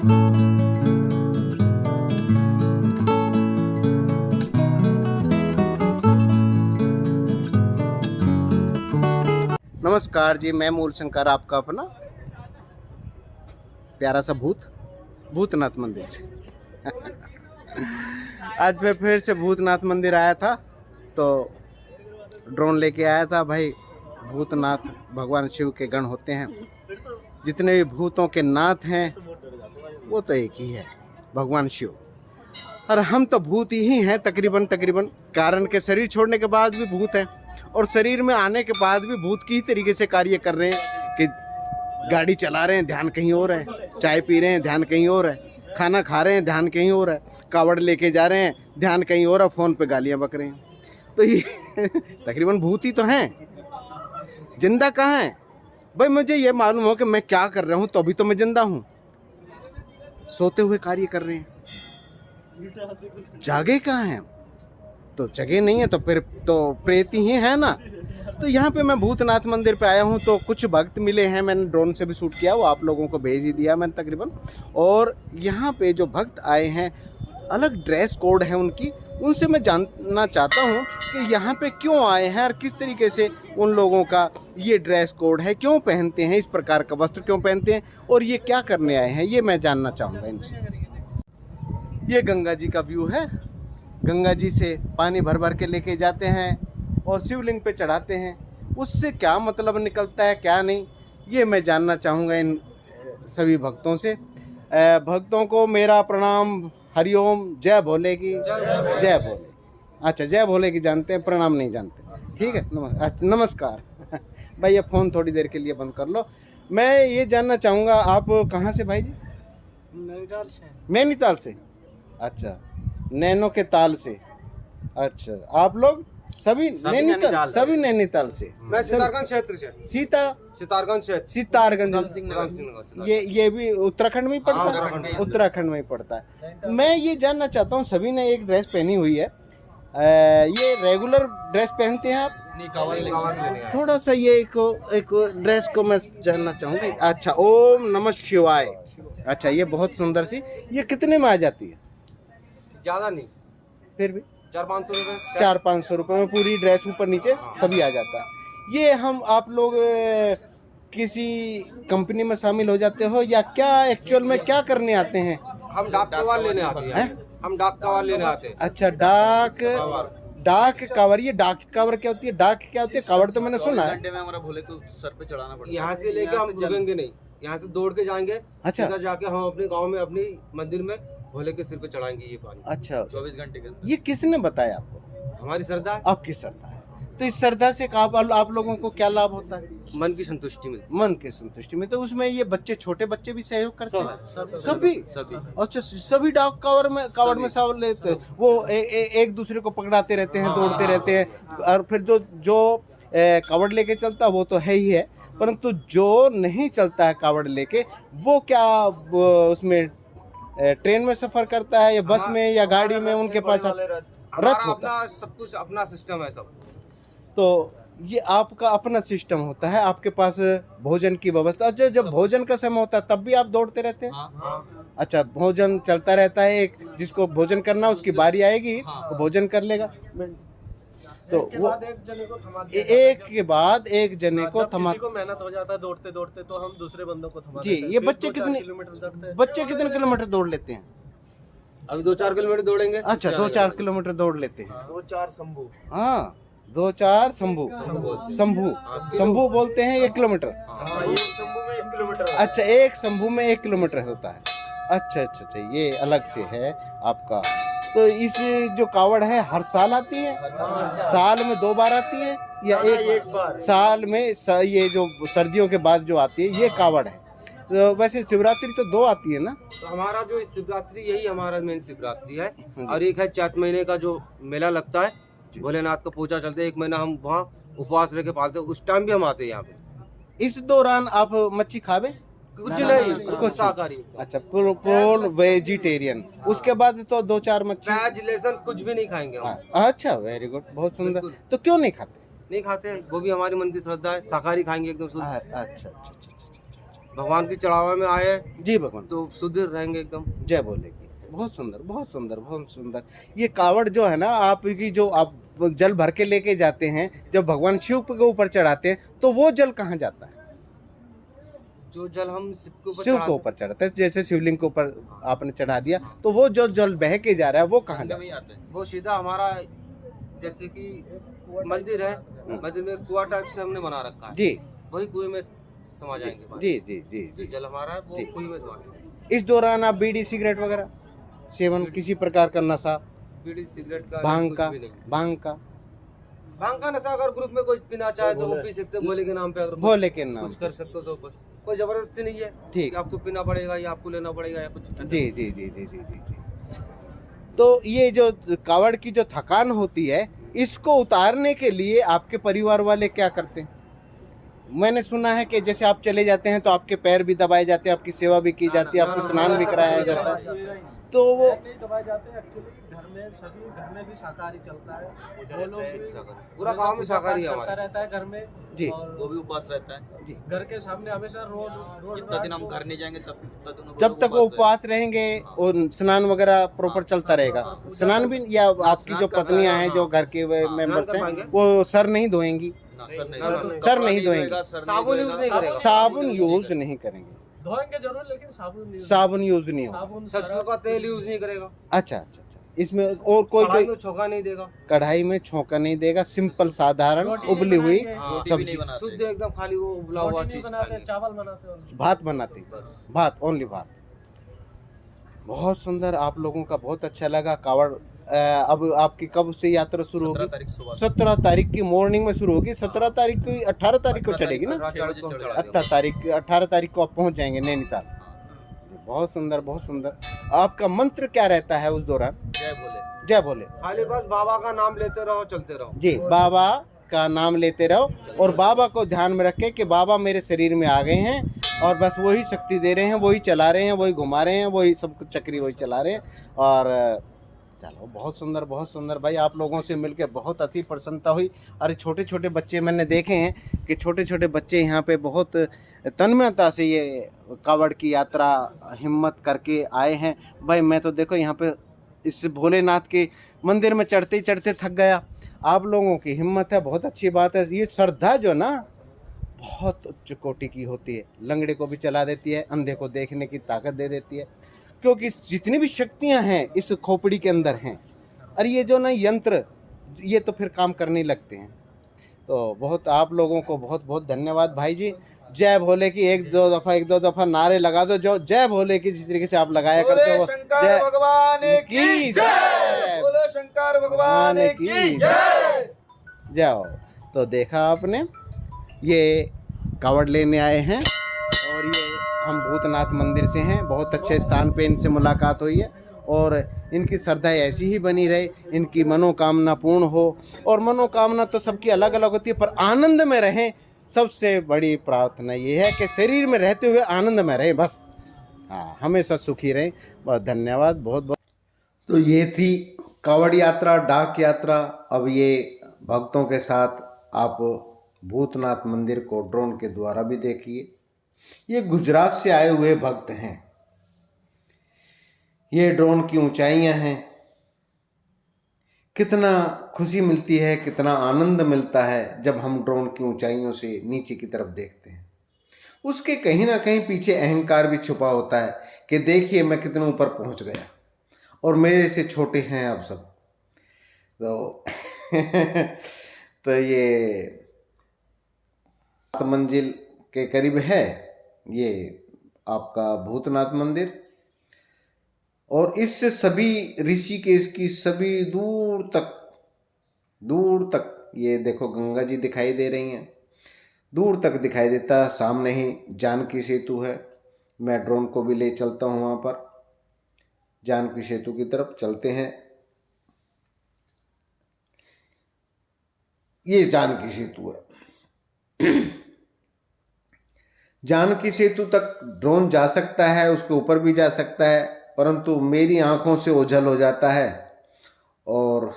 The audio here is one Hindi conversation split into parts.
नमस्कार जी, मैं मूल शंकर आपका अपना प्यारा सा भूतनाथ मंदिर से आज मैं फिर से भूतनाथ मंदिर आया था, तो ड्रोन लेके आया था। भाई, भूतनाथ भगवान शिव के गण होते हैं। जितने भी भूतों के नाथ हैं वो तो एक ही है, भगवान शिव। और हम तो भूत ही हैं तकरीबन कारण के शरीर छोड़ने के बाद भी भूत हैं, और शरीर में आने के बाद भी भूत की ही तरीके से कार्य कर रहे हैं कि गाड़ी चला रहे हैं, ध्यान कहीं और है, चाय पी रहे हैं, ध्यान कहीं और है, खाना खा रहे हैं, ध्यान कहीं और है, कावड़ लेके जा रहे हैं, ध्यान कहीं और है, फ़ोन पे गालियां बक रहे हैं। तो ये तकरीबन भूत ही तो हैं। जिंदा कहाँ हैं भाई? मुझे ये मालूम हो कि मैं क्या कर रहा हूँ, तो अभी तो मैं जिंदा हूँ। सोते हुए कार्य कर रहे हैं, जागे कहाँ हैं? तो जगह नहीं है तो फिर तो प्रेत ही है ना। तो यहाँ पे मैं भूतनाथ मंदिर पे आया हूँ, तो कुछ भक्त मिले हैं, मैंने ड्रोन से भी शूट किया, वो आप लोगों को भेज ही दिया मैंने तकरीबन। और यहाँ पे जो भक्त आए हैं, अलग ड्रेस कोड है उनकी, उनसे मैं जानना चाहता हूँ कि यहाँ पे क्यों आए हैं और किस तरीके से उन लोगों का ये ड्रेस कोड है, क्यों पहनते हैं, इस प्रकार का वस्त्र क्यों पहनते हैं, और ये क्या करने आए हैं, ये मैं जानना चाहूँगा इनसे। ये गंगा जी का व्यू है। गंगा जी से पानी भर भर के लेके जाते हैं और शिवलिंग पे चढ़ाते हैं। उससे क्या मतलब निकलता है, क्या नहीं, ये मैं जानना चाहूँगा इन सभी भक्तों से। भक्तों को मेरा प्रणाम, हरिओम, जय भोले की जय भोले। अच्छा, जय भोले की जानते हैं, प्रणाम नहीं जानते, ठीक है। नमस्कार भाई, ये फ़ोन थोड़ी देर के लिए बंद कर लो। मैं ये जानना चाहूँगा, आप कहाँ से भाई जी? नैनीताल से। नैनीताल से? अच्छा, नैनो के ताल से। अच्छा, आप लोग सभी नैनीताल? सभी नैनीताल से। मैं सितारगंज क्षेत्र से। सितारगंज क्षेत्र। सितारगंज। ये भी उत्तराखंड में ही पड़ता है? उत्तराखंड में ही पड़ता है। मैं ये जानना चाहता हूँ, सभी ने एक ड्रेस पहनी हुई है, ये रेगुलर ड्रेस पहनते हैं आप? थोड़ा सा ये एक ड्रेस को मैं जानना चाहूँगा। अच्छा, ओम नमः शिवाय। अच्छा, ये बहुत सुंदर सी, ये कितने में आ जाती है? ज्यादा नहीं, फिर भी 400-500 रुपए। 400-500 रुपये में पूरी ड्रेस ऊपर नीचे सभी आ जाता है। ये आप लोग किसी कंपनी में शामिल हो जाते हो या क्या, एक्चुअल में क्या करने आते हैं? हम डाक कवर लेने आते हैं। हम डाक कवर लेने आते हैं। अच्छा, डाक कवर। ये डाक कवर क्या होती है? डाक क्या होती है? कवर तो मैंने सुना है। घंटे में हमारा भोले को सर पे चढ़ाना पड़ता है। यहाँ से लेके हम रुकेंगे नहीं, यहाँ से दौड़ के जाएंगे। अच्छा, सीधा जाके हम अपने गांव में अपनी मंदिर में भोले के सिर पे चढ़ाएंगे ये पानी। अच्छा, 24 घंटे के अंदर। ये किसने बताया आपको? हमारी श्रद्धा है। आपकी श्रद्धा है। तो इस श्रद्धा से आप लोगों को क्या लाभ होता है? मन की संतुष्टि मिलती मन की संतुष्टि में। तो उसमें ये बच्चे, छोटे बच्चे भी सहयोग करते हैं? सभी। अच्छा, सभी डाक कवर में शामिल लेते हैं। वो एक दूसरे को पकड़ाते रहते हैं, दौड़ते रहते हैं। और फिर जो कावड़ लेके चलता है वो तो है ही है, परंतु जो नहीं चलता है कावड़ लेके, वो क्या उसमें ट्रेन में सफर करता है या बस में या गाड़ी में? उनके पास रथ होता है, सब कुछ अपना सिस्टम है सब। तो ये आपका अपना सिस्टम होता है, आपके पास भोजन की व्यवस्था। जब भोजन का समय होता है तब भी आप दौड़ते रहते हैं? हाँ। अच्छा, भोजन चलता रहता है, एक जिसको भोजन करना उसकी बारी आएगी, वो भोजन कर लेगा। तो वो एक के बाद एक जने को थमा, को मेहनत हो जाता है दौड़ते दौड़ते, तो हम दूसरे बंदों को थमा जी। ये बच्चे कितने किलोमीटर दौड़ लेते हैं? अभी 2-4 किलोमीटर दौड़ेंगे। अच्छा, 2-4 किलोमीटर दौड़ लेते हैं। 2-4 शंभू। हाँ, 2-4 शंभू बोलते हैं 1 किलोमीटर। एक शंभू में 1 किलोमीटर। अच्छा, एक शंभू में 1 किलोमीटर होता है। अच्छा, ये अलग से है आपका। तो इस जो कावड़ है हर साल आती है? साल में 2 बार आती है या एक बार? साल में ये जो सर्दियों के बाद जो आती है ये कावड़ है। तो वैसे शिवरात्रि तो 2 आती है ना? तो हमारा जो शिवरात्रि, यही हमारा मेन शिवरात्रि है। और एक है चैत महीने का जो मेला लगता है, भोलेनाथ का पूजा चलते है, 1 महीना हम वहाँ उपवास रह के पालते हैं, उस टाइम भी हम आते हैं यहाँ पे। इस दौरान आप मच्छी खावे? कुछ नहीं, कुछ शाकाहारी। अच्छा, प्योर वेजिटेरियन। उसके बाद तो 2-4 मच्छी, प्याज लहसुन कुछ भी नहीं खाएंगे हम। अच्छा, वेरी गुड, बहुत सुंदर। तो क्यों नहीं खाते? नहीं खाते, वो भी हमारे मन की श्रद्धा है। शाकाहारी खाएंगे एकदम शुद्ध। अच्छा। भगवान की चढ़ावा में आए हैं, जी भगवान, तो शुद्ध रहेंगे एकदम। जय बोले की। बहुत सुंदर, बहुत सुंदर, बहुत सुंदर। ये कावड़ जो है ना, आपकी जो आप जल भर के लेके जाते हैं, जब भगवान शिव के ऊपर चढ़ाते हैं, तो वो जल कहाँ जाता है? जो जल हम शिव के ऊपर शिव के चढ़ाते ऊपर चढ़ाते हैं। जैसे शिवलिंग के ऊपर आपने चढ़ा दिया, तो वो जो जल बह के जा रहा है वो कहाँ गंगा जाता में ही है? आते हैं। हैं, वो सीधा हमारा जैसे कि मंदिर है, मंदिर में कुआं टाइप से हमने बना रखा है, जी वही कुएं में समा जाएंगे पानी। जी जी जी जो जी। जल हमारा है वो जी। कुएं में समा जाएंगे। इस दौरान आप बीड़ी सिगरेट वगैरह सेवन, किसी प्रकार का नशा, बीड़ी सिगरेट का भांग कुछ का, भी नहीं। भांग का, भांग का नशा अगर ग्रुप में कोई पीना चाहे तो वो पी सकते हैं, भोले के नाम पे। अगर भोले के नाम कुछ कर सकते हो तो बस, कोई जबरदस्ती नहीं है ठीक। कि आपको पीना पड़ेगा या आपको लेना पड़ेगा या कुछ ऐसा। जी जी जी जी जी जी जी। तो ये जो कावड़ की जो थकान होती है, इसको उतारने के लिए आपके परिवार वाले क्या करते हैं? मैंने सुना है कि जैसे आप चले जाते हैं तो आपके पैर भी दबाए जाते हैं, आपकी सेवा भी की जाती है, आपको स्नान भी कराया जाता है, तो वो नहीं दबाए जाते हैं। एक्चुअली घर में सभी घर में भी शाकाहारी चलता है, वो लोग भी पूरा गांव में शाकाहारी है करता हमारे। रहता है घर में जी। और वो भी उपवास रहता है। जी, घर के सामने हमेशा रोड जितना दिन हम घर नहीं जाएंगे तब जब तक वो उपवास रहेंगे और स्नान वगैरह प्रॉपर चलता रहेगा। स्नान भी, या आपकी जो पत्नियां हैं जो घर के मेंबर्स हैं, वो सर नहीं धोएंगी, सर नहीं धोएंगे, साबुन यूज नहीं करेगा। साबुन यूज नहीं करेंगे, धोएंगे जरूर लेकिन साबुन यूज नहीं होगा। साबुन सरसों का तेल यूज नहीं करेगा। अच्छा अच्छा अच्छा। इसमें और कोई कढ़ाई कोई में छोका नहीं देगा। कढ़ाई में छोंका नहीं देगा, सिंपल साधारण उबली हुई रोटी भी नहीं सब्जी, बनाते। शुद्ध एकदम, खाली वो उबला हुआ रोटी नहीं चीज बनाते, खाएंगे। चावल बनाते हैं। भात बनाते हैं, भात, ओनली भात। बहुत सुंदर, आप लोगों का बहुत अच्छा लगा। कावड़ अब आपकी कब से यात्रा शुरू 17 होगी? तारीख सुबह 17 तारीख की मॉर्निंग में शुरू होगी। 17 तारीख की, 18 तारीख को 18 चढ़ेगी ना? रात 6 चार बजे को हम चढ़ चढ़ा जाएंगे। 18 तारीख को आप पहुंच जाएंगे नैनीताल। बहुत सुंदर, बहुत सुंदर। आपका मंत्र क्या रहता है उस दौरान? जय बोले। जय बोले। खाली बस बाबा का नाम लेते रहो, चलते रहो। जी, बाबा का नाम लेते रहो और बाबा को ध्यान में रखें कि बाबा मेरे शरीर में आ गए हैं और बस वही शक्ति दे रहे हैं, वही चला रहे हैं, वही घुमा रहे हैं, वही सब कुछ चक्री वही चला रहे हैं। और चलो, बहुत सुंदर, बहुत सुंदर भाई। आप लोगों से मिलकर बहुत अति प्रसन्नता हुई। अरे छोटे छोटे बच्चे मैंने देखे हैं कि छोटे छोटे बच्चे यहाँ पे बहुत तन्मयता से ये कावड़ की यात्रा हिम्मत करके आए हैं। भाई मैं तो देखो यहाँ पे इस भोलेनाथ के मंदिर में चढ़ते ही चढ़ते थक गया। आप लोगों की हिम्मत है, बहुत अच्छी बात है। ये श्रद्धा जो ना बहुत उच्च कोटि की होती है, लंगड़े को भी चला देती है, अंधे को देखने की ताकत दे देती है, क्योंकि जितनी भी शक्तियां हैं इस खोपड़ी के अंदर हैं। और ये जो ना यंत्र, ये तो फिर काम करने लगते हैं। तो बहुत आप लोगों को बहुत बहुत धन्यवाद भाई जी। जय भोले की एक दो दफा नारे लगा दो, जो जय भोले की जिस तरीके से आप लगाया करते हो। शंकर भगवान की जय, बोलो शंकर भगवान की जय। जय हो। तो देखा आपने, ये कावड़ लेने आए हैं और ये हम भूतनाथ मंदिर से हैं। बहुत अच्छे स्थान पे इनसे मुलाकात हुई है और इनकी श्रद्धा ऐसी ही बनी रहे, इनकी मनोकामना पूर्ण हो। और मनोकामना तो सबकी अलग अलग होती है, पर आनंद में रहें। सबसे बड़ी प्रार्थना ये है कि शरीर में रहते हुए आनंद में रहें, बस। हाँ, हमेशा सुखी रहें। बहुत धन्यवाद, बहुत बहुत। तो ये थी कावड़ यात्रा, डाक यात्रा। अब ये भक्तों के साथ आप भूतनाथ मंदिर को ड्रोन के द्वारा भी देखिए। ये गुजरात से आए हुए भक्त हैं। ये ड्रोन की ऊंचाइयां हैं, कितना खुशी मिलती है, कितना आनंद मिलता है जब हम ड्रोन की ऊंचाइयों से नीचे की तरफ देखते हैं। उसके कहीं ना कहीं पीछे अहंकार भी छुपा होता है कि देखिए मैं कितने ऊपर पहुंच गया और मेरे से छोटे हैं आप सब। तो तो ये 7 मंजिल के करीब है ये आपका भूतनाथ मंदिर। और इससे सभी ऋषिकेश की सभी दूर तक ये देखो गंगा जी दिखाई दे रही हैं, दूर तक दिखाई देता। सामने ही जानकी सेतु है। मैं ड्रोन को भी ले चलता हूँ वहाँ पर, जानकी सेतु की तरफ चलते हैं। ये जानकी सेतु है। जानकी सेतु तक ड्रोन जा सकता है, उसके ऊपर भी जा सकता है, परंतु मेरी आंखों से ओझल हो जाता है और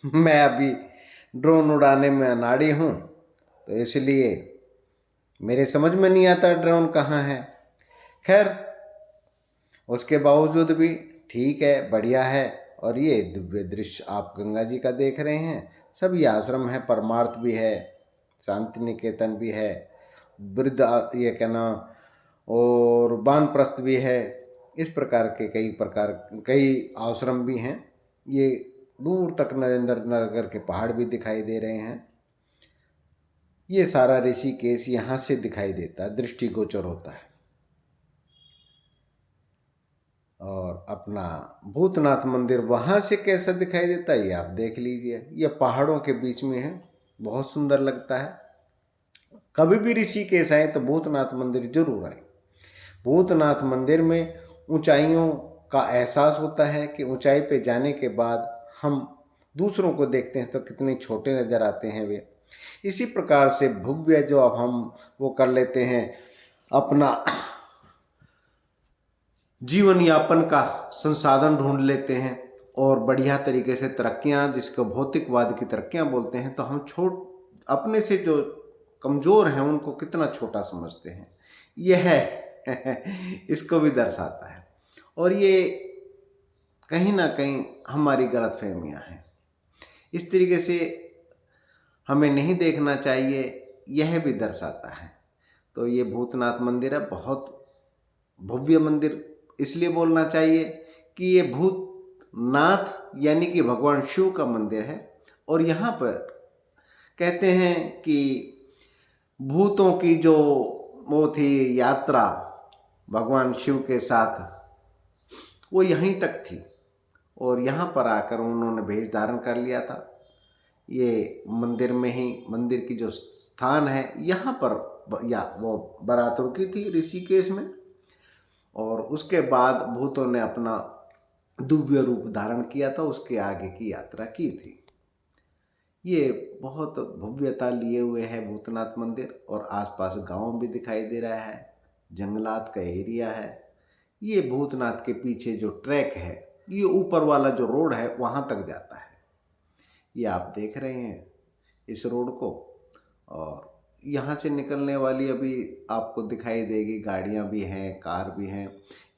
मैं अभी ड्रोन उड़ाने में अनाड़ी हूँ। तो इसलिए मेरे समझ में नहीं आता ड्रोन कहाँ है। खैर उसके बावजूद भी ठीक है, बढ़िया है। और ये दिव्य दृश्य आप गंगा जी का देख रहे हैं। सभी आश्रम है, परमार्थ भी है, शांति निकेतन भी है, वृद्ध ये कहना और वानप्रस्थ भी है। इस प्रकार के कई आश्रम भी हैं। ये दूर तक नरेंद्र नगर के पहाड़ भी दिखाई दे रहे हैं। ये सारा ऋषिकेश यहाँ से दिखाई देता है, दृष्टिगोचर होता है। और अपना भूतनाथ मंदिर वहाँ से कैसा दिखाई देता है ये आप देख लीजिए। ये पहाड़ों के बीच में है, बहुत सुंदर लगता है। कभी भी ऋषिकेश आए तो भूतनाथ मंदिर जरूर आए। भूतनाथ मंदिर में ऊंचाइयों का एहसास होता है कि ऊंचाई पे जाने के बाद हम दूसरों को देखते हैं तो कितने छोटे नज़र आते हैं वे। इसी प्रकार से भव्य जो अब हम वो कर लेते हैं, अपना जीवन यापन का संसाधन ढूंढ लेते हैं और बढ़िया तरीके से तरक्कियां, जिसको भौतिकवाद की तरक्कियां बोलते हैं, तो हम अपने से जो कमज़ोर हैं उनको कितना छोटा समझते हैं। यह है इसको भी दर्शाता है। और ये कहीं ना कहीं हमारी गलतफहमियां हैं, इस तरीके से हमें नहीं देखना चाहिए, यह भी दर्शाता है। तो ये भूतनाथ मंदिर है, बहुत भव्य मंदिर इसलिए बोलना चाहिए कि ये भूतनाथ यानी कि भगवान शिव का मंदिर है। और यहाँ पर कहते हैं कि भूतों की जो वो थी यात्रा भगवान शिव के साथ, वो यहीं तक थी और यहाँ पर आकर उन्होंने भेष धारण कर लिया था। ये मंदिर में ही, मंदिर की जो स्थान है यहाँ पर वो बारात रुकी थी ऋषिकेश में। और उसके बाद भूतों ने अपना दिव्य रूप धारण किया था, उसके आगे की यात्रा की थी। ये बहुत भव्यता लिए हुए है भूतनाथ मंदिर। और आसपास गांव भी दिखाई दे रहा है, जंगलात का एरिया है। ये भूतनाथ के पीछे जो ट्रैक है, ये ऊपर वाला जो रोड है वहाँ तक जाता है। ये आप देख रहे हैं इस रोड को। और यहाँ से निकलने वाली अभी आपको दिखाई देगी गाड़ियाँ भी हैं, कार भी हैं।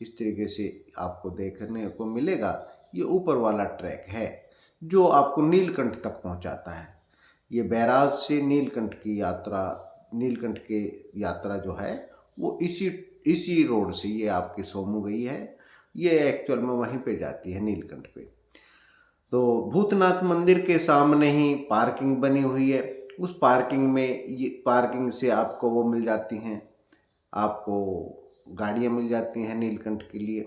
इस तरीके से आपको देखने को मिलेगा। ये ऊपर वाला ट्रैक है जो आपको नीलकंठ तक पहुँचाता है। ये बैराज से नीलकंठ की यात्रा, नीलकंठ की यात्रा जो है वो इसी रोड से, ये आपकी सोमू गई है, ये एक्चुअल में वहीं पे जाती है नीलकंठ पे। तो भूतनाथ मंदिर के सामने ही पार्किंग बनी हुई है। उस पार्किंग में ये पार्किंग से आपको वो मिल जाती हैं, आपको गाड़ियाँ मिल जाती हैं नीलकंठ के लिए।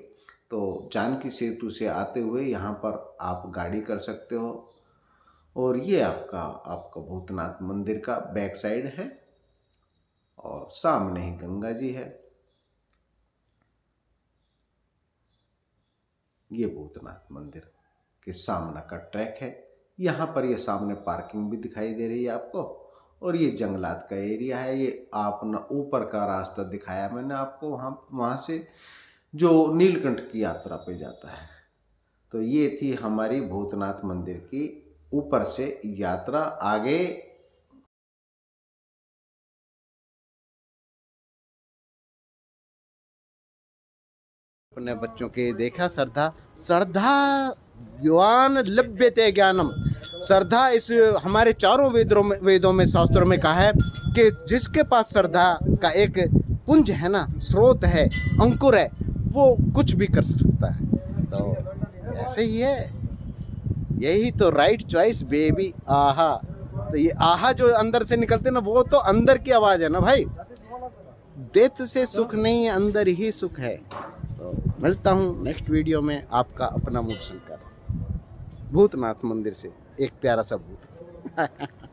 तो जानकी सेतु से आते हुए यहाँ पर आप गाड़ी कर सकते हो। और ये आपका भूतनाथ मंदिर का बैक साइड है और सामने ही गंगा जी है। ये भूतनाथ मंदिर के सामने का ट्रैक है। यहाँ पर ये सामने पार्किंग भी दिखाई दे रही है आपको। और ये जंगलात का एरिया है। ये आपने ऊपर का रास्ता दिखाया मैंने आपको, वहाँ से जो नीलकंठ की यात्रा पे जाता है। तो ये थी हमारी भूतनाथ मंदिर की ऊपर से यात्रा। आगे अपने बच्चों के देखा, श्रद्धा युवान लभ्यते ज्ञानम। श्रद्धा इस हमारे चारों वेदों में शास्त्रों में कहा है कि जिसके पास श्रद्धा का एक पुंज है ना, स्रोत है, अंकुर है, वो कुछ भी कर सकता है। तो ऐसे ही है, यही तो राइट चॉइस बेबी। आहा, तो ये आहा जो अंदर से निकलते ना, वो तो अंदर की आवाज़ है ना भाई। देत से सुख नहीं, अंदर ही सुख है। तो मिलता हूँ नेक्स्ट वीडियो में। आपका अपना मूड शंकर, भूतनाथ मंदिर से एक प्यारा सा भूत।